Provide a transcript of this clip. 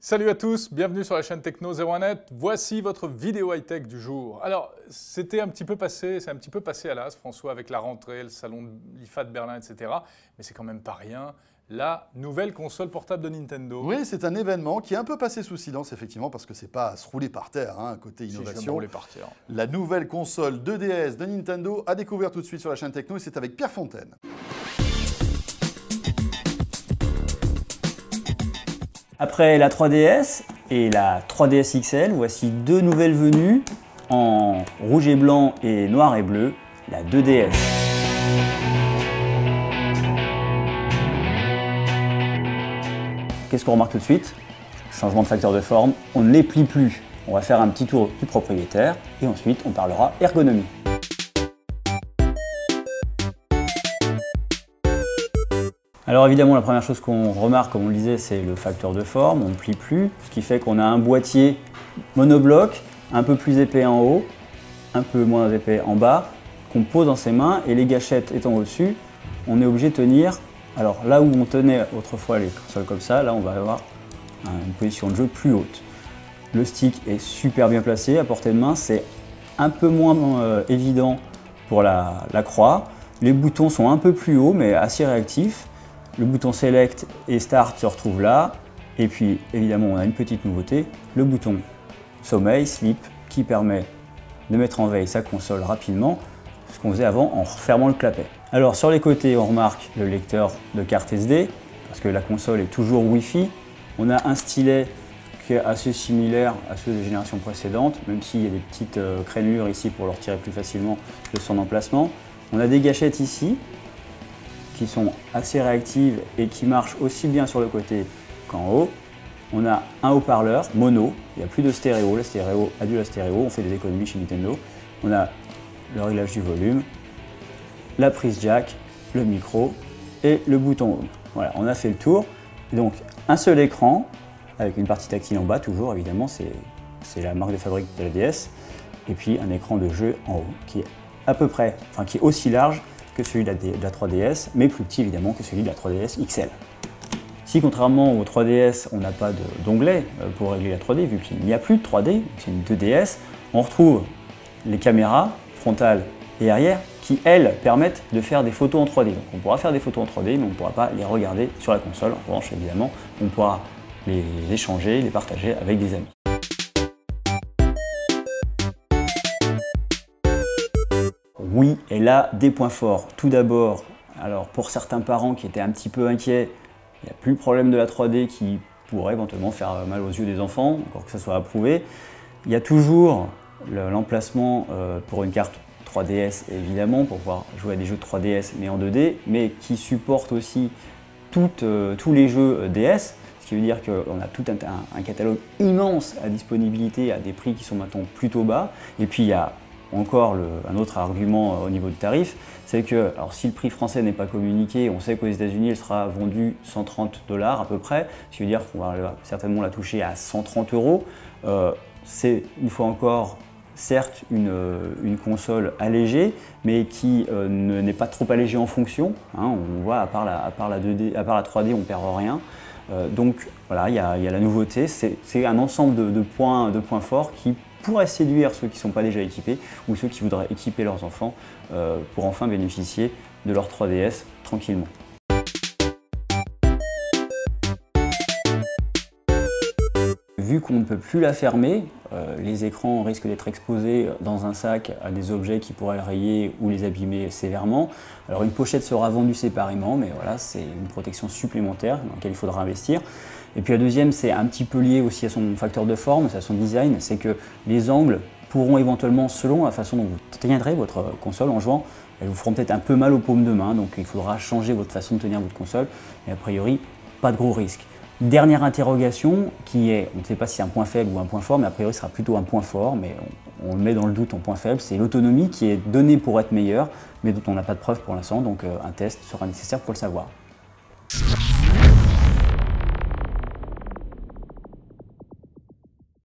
Salut à tous, bienvenue sur la chaîne Techno 01net. Voici votre vidéo high-tech du jour. Alors, c'est un petit peu passé à l'as, François, avec la rentrée, le salon de l'IFA de Berlin, etc. Mais c'est quand même pas rien. La nouvelle console portable de Nintendo. Oui, c'est un événement qui est un peu passé sous silence, effectivement, parce que c'est pas à se rouler par terre, hein, côté innovation. Si je vais me rouler par terre. La nouvelle console 2DS de Nintendo à découvrir tout de suite sur la chaîne Techno, et c'est avec Pierre Fontaine. Après la 3DS et la 3DS XL, voici deux nouvelles venues en rouge et blanc et noir et bleu, la 2DS. Qu'est-ce qu'on remarque tout de suite? Changement de facteur de forme, on ne les plie plus. On va faire un petit tour du propriétaire et ensuite on parlera ergonomie. Alors évidemment, la première chose qu'on remarque, comme on le disait, c'est le facteur de forme, on ne plie plus, ce qui fait qu'on a un boîtier monobloc, un peu plus épais en haut, un peu moins épais en bas, qu'on pose dans ses mains, et les gâchettes étant au-dessus, on est obligé de tenir. Alors là où on tenait autrefois les consoles comme ça, là on va avoir une position de jeu plus haute. Le stick est super bien placé, à portée de main, c'est un peu moins évident pour la croix. Les boutons sont un peu plus hauts, mais assez réactifs. Le bouton Select et Start se retrouvent là. Et puis évidemment, on a une petite nouveauté, le bouton Sommeil, Sleep, qui permet de mettre en veille sa console rapidement, ce qu'on faisait avant en refermant le clapet. Alors sur les côtés, on remarque le lecteur de carte SD, parce que la console est toujours Wi-Fi. On a un stylet qui est assez similaire à ceux des générations précédentes, même s'il y a des petites crénures ici pour le retirer plus facilement de son emplacement. On a des gâchettes ici, qui sont assez réactives et qui marchent aussi bien sur le côté qu'en haut. On a un haut-parleur mono, il n'y a plus de stéréo, la stéréo a dû la stéréo, on fait des économies chez Nintendo. On a le réglage du volume, la prise jack, le micro et le bouton home. Voilà, on a fait le tour. Et donc un seul écran, avec une partie tactile en bas toujours, évidemment, c'est la marque de fabrique de la DS. Et puis un écran de jeu en haut, qui est à peu près, enfin qui est aussi large que celui de la 3DS, mais plus petit évidemment que celui de la 3DS XL. Si contrairement au 3DS, on n'a pas d'onglet pour régler la 3D, vu qu'il n'y a plus de 3D, c'est une 2DS, on retrouve les caméras frontales et arrière qui, elles, permettent de faire des photos en 3D. Donc on pourra faire des photos en 3D, mais on ne pourra pas les regarder sur la console. En revanche, évidemment, on pourra les échanger, les partager avec des amis. Oui, elle a des points forts. Tout d'abord, alors pour certains parents qui étaient un petit peu inquiets, il n'y a plus le problème de la 3D qui pourrait éventuellement faire mal aux yeux des enfants, encore que ça soit approuvé. Il y a toujours l'emplacement pour une carte 3DS, évidemment, pour pouvoir jouer à des jeux de 3DS, mais en 2D, mais qui supporte aussi tous les jeux DS, ce qui veut dire qu'on a tout un catalogue immense à disponibilité à des prix qui sont maintenant plutôt bas. Et puis il y a encore un autre argument au niveau du tarif, c'est que alors si le prix français n'est pas communiqué, on sait qu'aux États-Unis elle sera vendue 130 $ à peu près, ce qui veut dire qu'on va certainement la toucher à 130 €. C'est une fois encore certes une console allégée, mais qui n'est pas trop allégée en fonction. Hein, on voit à part la 3D, on ne perd rien. Donc voilà, il y a la nouveauté, c'est un ensemble de points forts qui pourrait séduire ceux qui ne sont pas déjà équipés ou ceux qui voudraient équiper leurs enfants pour enfin bénéficier de leur 3DS tranquillement. Vu qu'on ne peut plus la fermer, les écrans risquent d'être exposés dans un sac à des objets qui pourraient le rayer ou les abîmer sévèrement. Alors une pochette sera vendue séparément, mais voilà, c'est une protection supplémentaire dans laquelle il faudra investir. Et puis la deuxième, c'est un petit peu lié aussi à son facteur de forme, à son design, c'est que les angles pourront éventuellement, selon la façon dont vous tiendrez votre console en jouant, elles vous feront peut-être un peu mal aux paumes de main, donc il faudra changer votre façon de tenir votre console, mais a priori, pas de gros risques. Dernière interrogation qui est, on ne sait pas si c'est un point faible ou un point fort, mais a priori ce sera plutôt un point fort, mais on le met dans le doute en point faible, c'est l'autonomie qui est donnée pour être meilleure, mais dont on n'a pas de preuve pour l'instant, donc un test sera nécessaire pour le savoir.